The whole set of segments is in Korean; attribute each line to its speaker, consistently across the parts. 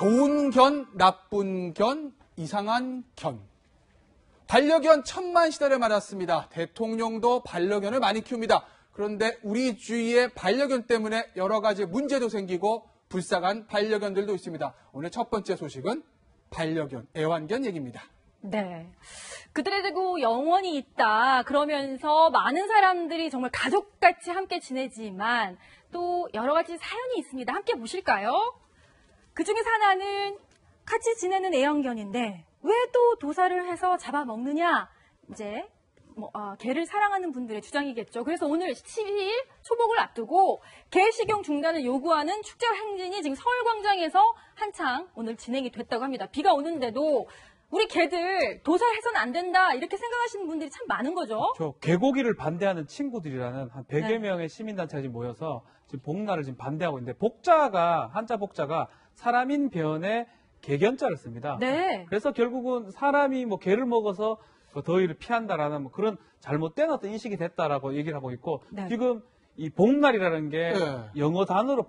Speaker 1: 좋은 견, 나쁜 견, 이상한 견. 반려견 천만 시대를 맞았습니다. 대통령도 반려견을 많이 키웁니다. 그런데 우리 주위에 반려견 때문에 여러 가지 문제도 생기고 불쌍한 반려견들도 있습니다. 오늘 첫 번째 소식은 반려견, 애완견 얘기입니다.
Speaker 2: 네. 그들에게도 영원히 있다. 그러면서 많은 사람들이 정말 가족같이 함께 지내지만 또 여러 가지 사연이 있습니다. 함께 보실까요? 그중에 하나는 같이 지내는 애완견인데 왜 또 도살을 해서 잡아먹느냐? 이제 개를 사랑하는 분들의 주장이겠죠. 그래서 오늘 12일 초복을 앞두고 개 식용 중단을 요구하는 축제 행진이 지금 서울광장에서 한창 오늘 진행이 됐다고 합니다. 비가 오는데도 우리 개들 도살해서는 안 된다 이렇게 생각하시는 분들이 참 많은 거죠.
Speaker 3: 그렇죠. 개고기를 반대하는 친구들이라는 한 100여 명의 시민단체가 지금 모여서 지금 복날을 지금 반대하고 있는데 한자 복자가 사람인 변에 개견자를 씁니다.
Speaker 2: 네.
Speaker 3: 그래서 결국은 사람이 개를 먹어서 더위를 피한다라는 그런 잘못된 어떤 인식이 됐다라고 얘기를 하고 있고
Speaker 2: 네.
Speaker 3: 지금 이 복날이라는 게
Speaker 1: 네.
Speaker 3: 영어 단어로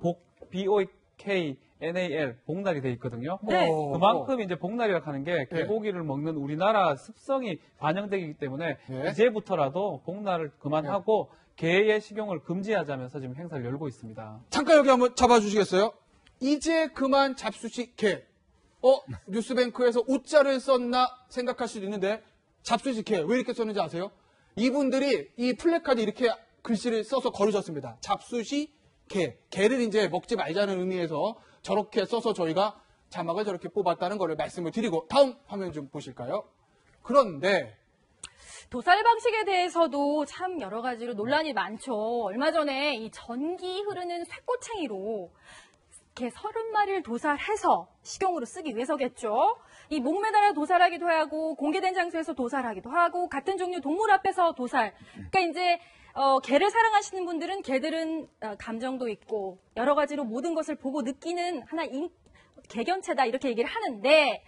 Speaker 3: BOKNAL 복날이 돼 있거든요.
Speaker 2: 네.
Speaker 3: 그만큼 이제 복날이라고 하는 게 개고기를 먹는 우리나라 습성이 반영되기 때문에
Speaker 1: 네.
Speaker 3: 이제부터라도 복날을 그만하고 개의 식용을 금지하자면서 지금 행사를 열고 있습니다.
Speaker 1: 잠깐 여기 한번 잡아주시겠어요? 이제 그만 잡수시 개. 뉴스뱅크에서 우자를 썼나 생각할 수도 있는데 잡수시 개. 왜 이렇게 썼는지 아세요? 이분들이 이 플래카드 이렇게 글씨를 써서 걸으셨습니다. 잡수시 개. 개를 이제 먹지 말자는 의미에서 저렇게 써서 저희가 자막을 저렇게 뽑았다는 거를 말씀을 드리고 다음 화면 좀 보실까요? 그런데
Speaker 2: 도살 방식에 대해서도 참 여러 가지로 논란이 많죠. 얼마 전에 이 전기 흐르는 쇠꼬챙이로 개 30마리를 도살해서 식용으로 쓰기 위해서겠죠. 이 목매달아 도살하기도 하고 공개된 장소에서 도살하기도 하고 같은 종류 동물 앞에서 도살. 그러니까 이제 개를 사랑하시는 분들은 개들은 감정도 있고 여러 가지로 모든 것을 보고 느끼는 하나의 개견체다 이렇게 얘기를 하는데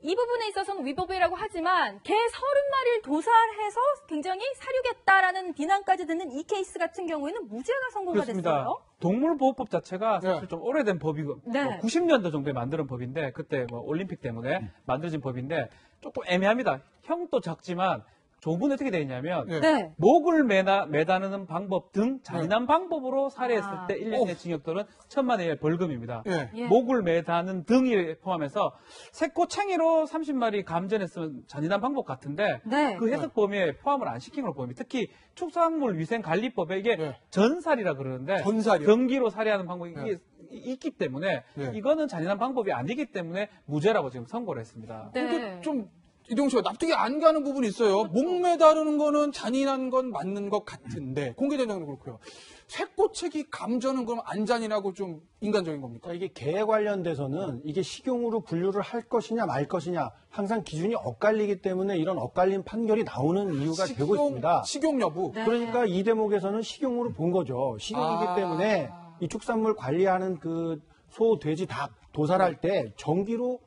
Speaker 2: 이 부분에 있어서는 위법이라고 하지만 개 30마리를 도살해서 굉장히 사륙했다라는 비난까지 듣는 이 케이스 같은 경우에는 무죄가 선고가
Speaker 3: 그렇습니다.
Speaker 2: 됐어요.
Speaker 3: 동물보호법 자체가 사실 좀 오래된 법이고
Speaker 2: 네.
Speaker 3: 90년대 정도에 만드는 법인데 그때 올림픽 때문에 만들어진 법인데 조금 애매합니다. 형도 작지만 조문이 어떻게 되어 있냐면
Speaker 2: 네.
Speaker 3: 목을 매다는 방법 등 잔인한 방법으로 살해했을 때 1년 이내 징역 또는 1,000만 원의 벌금입니다.
Speaker 1: 예.
Speaker 3: 목을 매다는 등이 포함해서 새꼬챙이로 30마리 감전했으면 잔인한 방법 같은데
Speaker 2: 네.
Speaker 3: 그 해석 범위에 포함을 안 시킨 걸 보입니다. 특히 축산물 위생관리법에 이게 전살이라 그러는데
Speaker 1: 전살이요?
Speaker 3: 경기로 살해하는 방법이 이게 있기 때문에 이거는 잔인한 방법이 아니기 때문에 무죄라고 지금 선고를 했습니다.
Speaker 2: 네.
Speaker 1: 근데 좀 이동 씨가 납득이 안 가는 부분이 있어요. 목 매다르는 거는 잔인한 건 맞는 것 같은데 공개된 장도 그렇고요. 쇠꼬챙이 감전은 그럼 안 잔인하고 좀 인간적인 겁니까?
Speaker 4: 이게 개에 관련돼서는 이게 식용으로 분류를 할 것이냐 말 것이냐 항상 기준이 엇갈리기 때문에 이런 엇갈린 판결이 나오는 이유가 되고 있습니다.
Speaker 1: 식용 여부.
Speaker 2: 네.
Speaker 4: 그러니까 이 대목에서는 식용으로 본 거죠. 식용이기 때문에 이 축산물 관리하는 그 소, 돼지, 닭 도살할 때 전기로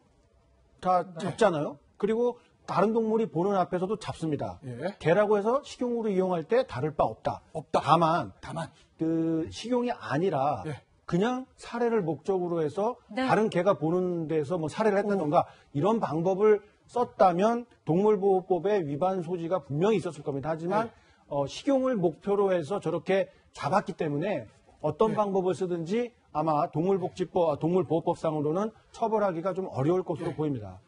Speaker 4: 다 잡잖아요. 그리고 다른 동물이 보는 앞에서도 잡습니다. 개라고 해서 식용으로 이용할 때 다를 바 없다. 다만 그 식용이 아니라 그냥 살해를 목적으로 해서 다른 개가 보는 데서 뭐 살해를 했다던가 이런 방법을 썼다면 동물보호법에 위반 소지가 분명히 있었을 겁니다. 하지만 식용을 목표로 해서 저렇게 잡았기 때문에 어떤 방법을 쓰든지 아마 동물보호법상으로는 처벌하기가 좀 어려울 것으로 보입니다.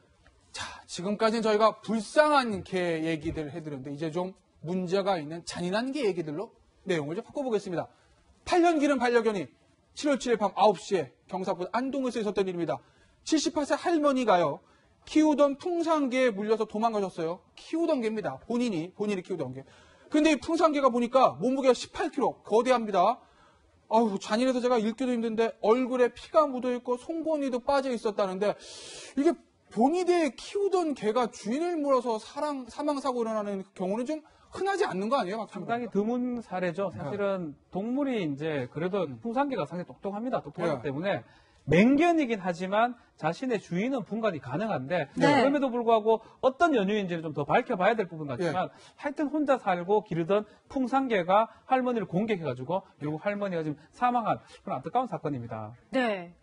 Speaker 1: 자, 지금까지는 저희가 불쌍한 개 얘기들 해드렸는데 이제 좀 문제가 있는 잔인한 개 얘기들로 내용을 좀 바꿔보겠습니다. 8년 기른 반려견이 7월 7일 밤 9시에 경사포 안동에서 있었던 일입니다. 78세 할머니가요. 키우던 풍산개에 물려서 도망가셨어요. 키우던 개입니다. 본인이 키우던 개. 근데 이 풍산개가 보니까 몸무게가 18kg, 거대합니다. 아우, 잔인해서 제가 읽기도 힘든데 얼굴에 피가 묻어있고 송곳니도 빠져 있었다는데 이게 본인이 키우던 개가 주인을 물어서 사망사고 일어나는 경우는 좀 흔하지 않는 거 아니에요?
Speaker 3: 상당히 드문 사례죠. 사실은 동물이 이제 그래도 풍산개가 상당히 똑똑합니다. 똑똑하기 때문에 맹견이긴 하지만 자신의 주인은 분간이 가능한데 그럼에도 불구하고 어떤 연유인지를 좀 더 밝혀봐야 될 부분 같지만 하여튼 혼자 살고 기르던 풍산개가 할머니를 공격해가지고 결국 할머니가 지금 사망한 그런 안타까운 사건입니다.
Speaker 2: 네.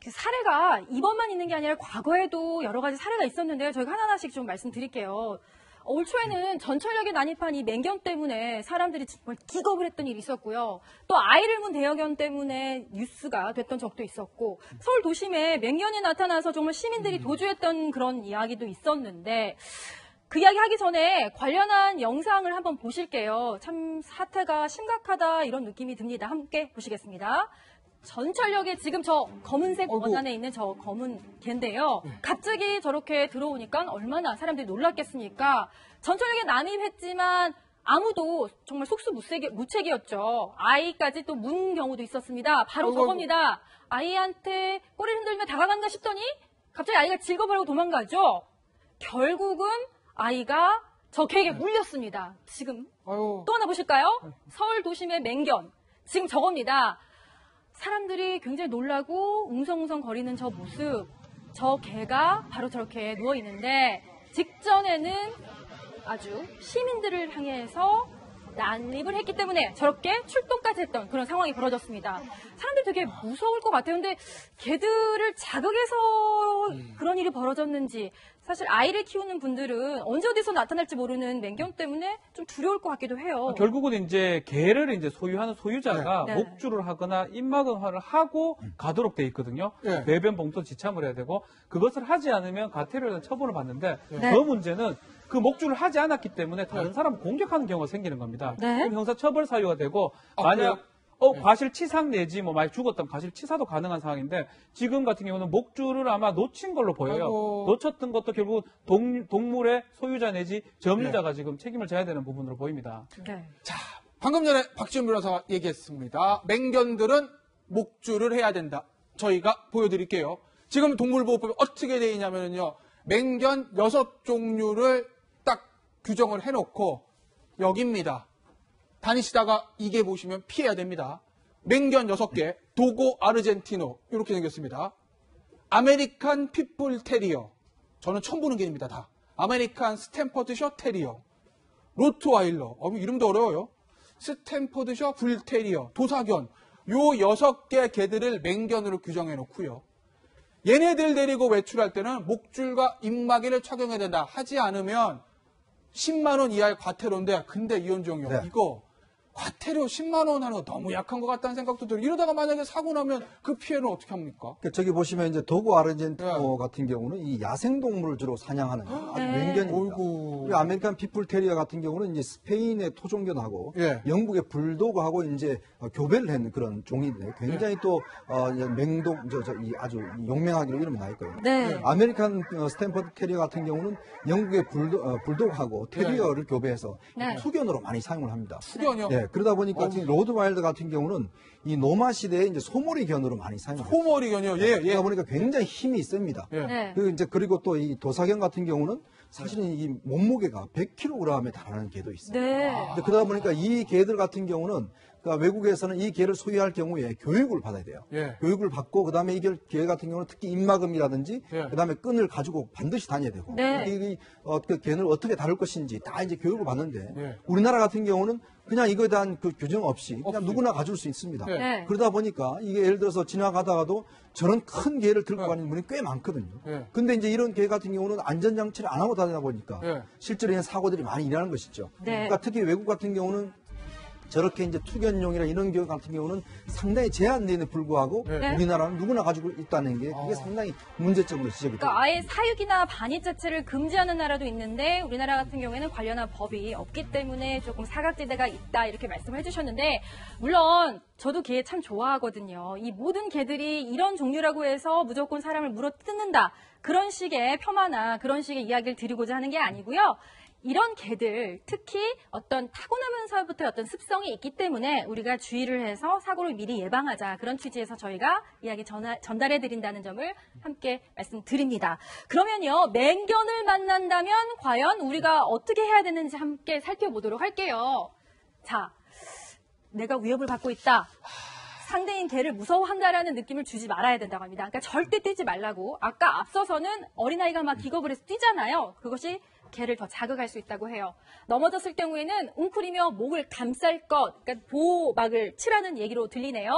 Speaker 2: 그 사례가 이번만 있는 게 아니라 과거에도 여러 가지 사례가 있었는데요. 저희가 하나하나씩 좀 말씀드릴게요. 올 초에는 전철역에 난입한 이 맹견 때문에 사람들이 정말 기겁을 했던 일이 있었고요. 또 아이를 문 대여견 때문에 뉴스가 됐던 적도 있었고, 서울 도심에 맹견이 나타나서 정말 시민들이 도주했던 그런 이야기도 있었는데, 그 이야기 하기 전에 관련한 영상을 한번 보실게요. 참 사태가 심각하다 이런 느낌이 듭니다. 함께 보시겠습니다. 전철역에 지금 저 검은색 원안에 있는 저 검은 개인데요. 갑자기 저렇게 들어오니까 얼마나 사람들이 놀랐겠습니까? 전철역에 난입했지만 아무도 정말 속수무책이었죠. 아이까지 또 문 경우도 있었습니다. 바로 저겁니다. 아이한테 꼬리를 흔들며 다가간다 싶더니 갑자기 아이가 질거버리고 도망가죠. 결국은 아이가 저 개에게 물렸습니다. 지금
Speaker 1: 아유.
Speaker 2: 또 하나 보실까요? 서울 도심의 맹견. 지금 저겁니다. 사람들이 굉장히 놀라고 웅성웅성 거리는 저 모습, 저 개가 바로 저렇게 누워 있는데 직전에는 아주 시민들을 향해서 난입을 했기 때문에 저렇게 출동까지 했던 그런 상황이 벌어졌습니다. 사람들이 되게 무서울 것 같아요. 근데 개들을 자극해서 그런 일이 벌어졌는지 사실 아이를 키우는 분들은 언제 어디서 나타날지 모르는 맹견 때문에 좀 두려울 것 같기도 해요.
Speaker 3: 결국은 이제 개를 이제 소유하는 소유자가
Speaker 2: 네.
Speaker 3: 목줄을 하거나 입막음화를 하고 가도록 돼 있거든요.
Speaker 1: 네.
Speaker 3: 배변 봉투 지참을 해야 되고 그것을 하지 않으면 가태료에 대한 처벌을 받는데
Speaker 2: 네.
Speaker 3: 그 문제는 그 목줄을 하지 않았기 때문에 다른 사람을 공격하는 경우가 생기는 겁니다.
Speaker 2: 네.
Speaker 3: 그럼 형사처벌 사유가 되고
Speaker 1: 아,
Speaker 3: 만약
Speaker 1: 그래요?
Speaker 3: 과실치상 내지 뭐 만약 죽었다면 과실치사도 가능한 상황인데 지금 같은 경우는 목줄을 아마 놓친 걸로 보여요.
Speaker 1: 아이고.
Speaker 3: 놓쳤던 것도 결국 동물의 소유자 내지 점유자가 지금 책임을 져야 되는 부분으로 보입니다.
Speaker 2: 네.
Speaker 1: 자, 방금 전에 박지원 변호사가 얘기했습니다. 맹견들은 목줄을 해야 된다. 저희가 보여드릴게요. 지금 동물보호법이 어떻게 되어 있냐면요. 맹견 6종류를 딱 규정을 해놓고 여기입니다. 다니시다가 이게 보시면 피해야 됩니다. 맹견 6개, 도고 아르젠티노 이렇게 생겼습니다. 아메리칸 핏불 테리어, 저는 처음 보는 개입니다. 다. 아메리칸 스탠퍼드셔 테리어, 로트와일러, 이름도 어려워요. 스탠퍼드셔 불테리어, 도사견, 요 6개 개들을 맹견으로 규정해 놓고요. 얘네들 데리고 외출할 때는 목줄과 입마개를 착용해야 된다. 하지 않으면 10만 원 이하의 과태료인데, 근데 이현정이요.
Speaker 5: 네.
Speaker 1: 이거 과태료 10만 원 하는 거 너무 약한 것 같다는 생각도 들어요. 이러다가 만약에 사고 나면 그 피해는 어떻게 합니까?
Speaker 5: 그 저기 보시면 이제 도고 아르젠티노
Speaker 1: 네.
Speaker 5: 같은 경우는 이 야생 동물을 주로 사냥하는 아주
Speaker 2: 네.
Speaker 5: 맹견입니다.
Speaker 1: 어이구.
Speaker 5: 그리고 아메리칸 pit불 테리어 같은 경우는 이제 스페인의 토종견하고
Speaker 1: 예.
Speaker 5: 영국의 불도그하고 이제 교배를 했는 그런 종인데 굉장히 또 이제 맹독 이 아주 용맹하기로 이름이 나 있고요.
Speaker 2: 네.
Speaker 5: 아메리칸 스탠퍼드 테리어 같은 경우는 영국의 불독하고 테리어를 교배해서
Speaker 2: 네.
Speaker 5: 투견으로 많이 사용을 합니다.
Speaker 1: 수견이요.
Speaker 5: 네, 그러다 보니까 지금 로드와일드 같은 경우는 이 노마 시대에 이제 소머리 견으로 많이 사용을 합니다.
Speaker 1: 호머리견이요. 예, 예.
Speaker 5: 그러다 보니까 굉장히 힘이 셉니다.
Speaker 1: 예.
Speaker 2: 네.
Speaker 5: 그리고 또 이 도사견 같은 경우는 사실은 이 몸무게가 100kg에 달하는 개도 있어요.
Speaker 2: 네.
Speaker 5: 근데 그러다 보니까 이 개들 같은 경우는 그러니까 외국에서는 이 개를 소유할 경우에 교육을 받아야 돼요.
Speaker 1: 예.
Speaker 5: 교육을 받고 그다음에 이 개 같은 경우는 특히 입막음이라든지
Speaker 1: 예.
Speaker 5: 그다음에 끈을 가지고 반드시 다녀야 되고
Speaker 2: 네.
Speaker 5: 그 개를 어떻게 다룰 것인지 다 이제 교육을 받는데
Speaker 1: 예.
Speaker 5: 우리나라 같은 경우는 그냥 이거에 대한 그 규정 없이 그냥
Speaker 1: 없이.
Speaker 5: 누구나 가질 수 있습니다.
Speaker 1: 예.
Speaker 2: 네.
Speaker 5: 그러다 보니까 이게 예를 들어서 지나가다가도 저런 큰 개를 들고 가는 분이 꽤 많거든요.
Speaker 1: 예.
Speaker 5: 근데 이제 이런 개 같은 경우는 안전장치를 안 하고 다니다 보니까
Speaker 1: 예.
Speaker 5: 실제로 이런 사고들이 많이 일어나는 것이죠.
Speaker 2: 네.
Speaker 5: 그러니까 특히 외국 같은 경우는 저렇게 이제 투견용이나 이런 경 같은 경우는 상당히 제한되는 불구하고
Speaker 1: 네.
Speaker 5: 우리나라는 누구나 가지고 있다는 게 그게 상당히 문제점으로 지적이
Speaker 2: 그러니까
Speaker 5: 됩니다.
Speaker 2: 아예 사육이나 반입 자체를 금지하는 나라도 있는데 우리나라 같은 경우에는 관련한 법이 없기 때문에 조금 사각지대가 있다 이렇게 말씀을 해주셨는데 물론 저도 개 참 좋아하거든요. 이 모든 개들이 이런 종류라고 해서 무조건 사람을 물어뜯는다 그런 식의 폄하나 그런 식의 이야기를 드리고자 하는 게 아니고요. 이런 개들 특히 어떤 타고나면서부터 어떤 습성이 있기 때문에 우리가 주의를 해서 사고를 미리 예방하자 그런 취지에서 저희가 이야기 전달해 드린다는 점을 함께 말씀드립니다. 그러면요 맹견을 만난다면 과연 우리가 어떻게 해야 되는지 함께 살펴보도록 할게요. 자, 내가 위협을 받고 있다. 상대인 개를 무서워한다라는 느낌을 주지 말아야 된다고 합니다. 그러니까 절대 뛰지 말라고. 아까 앞서서는 어린아이가 막 기겁을 해서 뛰잖아요. 그것이 개를 더 자극할 수 있다고 해요. 넘어졌을 경우에는 웅크리며 목을 감쌀 것, 그러니까 보호막을 치라는 얘기로 들리네요.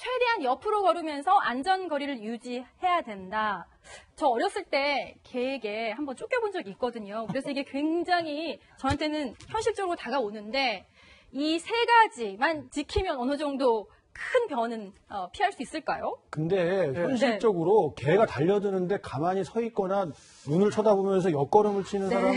Speaker 2: 최대한 옆으로 걸으면서 안전거리를 유지해야 된다. 저 어렸을 때 개에게 한번 쫓겨본 적이 있거든요. 그래서 이게 굉장히 저한테는 현실적으로 다가오는데 이 세 가지만 지키면 어느 정도 큰 변은 피할 수 있을까요?
Speaker 4: 근데 현실적으로 개가 달려드는데 가만히 서 있거나 눈을 쳐다보면서 옆걸음을 치는 사람은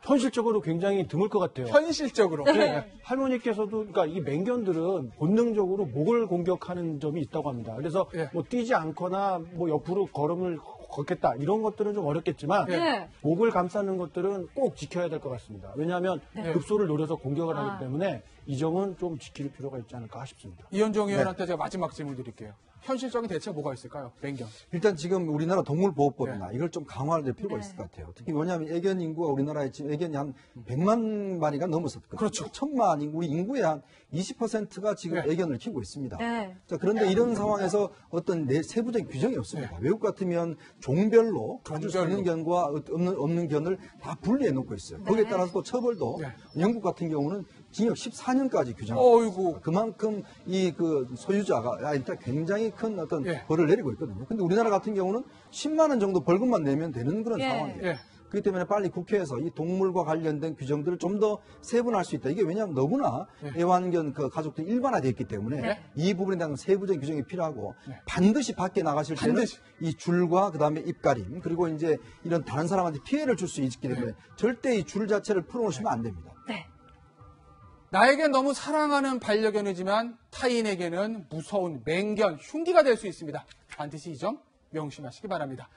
Speaker 4: 현실적으로 굉장히 드물 것 같아요.
Speaker 1: 현실적으로.
Speaker 4: 네. 할머니께서도 그러니까 이 맹견들은 본능적으로 목을 공격하는 점이 있다고 합니다. 그래서
Speaker 1: 예.
Speaker 4: 뭐 뛰지 않거나 뭐 옆으로 걸음을 걷겠다 이런 것들은 좀 어렵겠지만
Speaker 2: 네.
Speaker 4: 목을 감싸는 것들은 꼭 지켜야 될 것 같습니다. 왜냐하면 급소를 노려서 공격을 하기 때문에 이 점은 좀 지킬 필요가 있지 않을까 싶습니다.
Speaker 1: 이현종 의원한테 제가 마지막 질문 드릴게요. 현실적인 대책 뭐가 있을까요? 맹견.
Speaker 5: 일단 지금 우리나라 동물보호법이나 이걸 좀 강화할 필요가 있을 것 같아요. 특히 뭐냐면 애견 인구가 우리나라에 지금 애견이 한 100만 마리가 넘었었거든요.
Speaker 1: 그렇죠.
Speaker 5: 1000만 우리 인구의 한 20%가 지금
Speaker 1: 네.
Speaker 5: 애견을 키우고 있습니다.
Speaker 2: 네.
Speaker 5: 자, 그런데 이런 상황에서 어떤 세부적인 규정이 없습니다. 외국 같으면 종별로 아주 성능 견과 없는 견을 다 분리해 놓고 있어요. 거기에 따라서 또 처벌도 영국 같은 경우는 징역 14년까지 규정하고
Speaker 1: 어이구.
Speaker 5: 그만큼 이 그 소유자가 일단 굉장히 큰 어떤
Speaker 1: 예.
Speaker 5: 벌을 내리고 있거든요. 근데 우리나라 같은 경우는 10만 원 정도 벌금만 내면 되는 그런
Speaker 2: 예.
Speaker 5: 상황이에요.
Speaker 1: 예.
Speaker 5: 그렇기 때문에 빨리 국회에서 이 동물과 관련된 규정들을 좀 더 세분화할 수 있다. 이게 왜냐하면 너무나 애완견 그 가족들이 일반화되어 있기 때문에 이 부분에 대한 세부적인 규정이 필요하고 반드시 밖에 나가실 때는
Speaker 1: 반드시.
Speaker 5: 이 줄과 그다음에 입가림 그리고 이제 이런 다른 사람한테 피해를 줄 수 있기 때문에 절대 이 줄 자체를 풀어놓으시면 안 됩니다.
Speaker 2: 네.
Speaker 1: 나에게 너무 사랑하는 반려견이지만 타인에게는 무서운 맹견, 흉기가 될 수 있습니다. 반드시 이 점 명심하시기 바랍니다.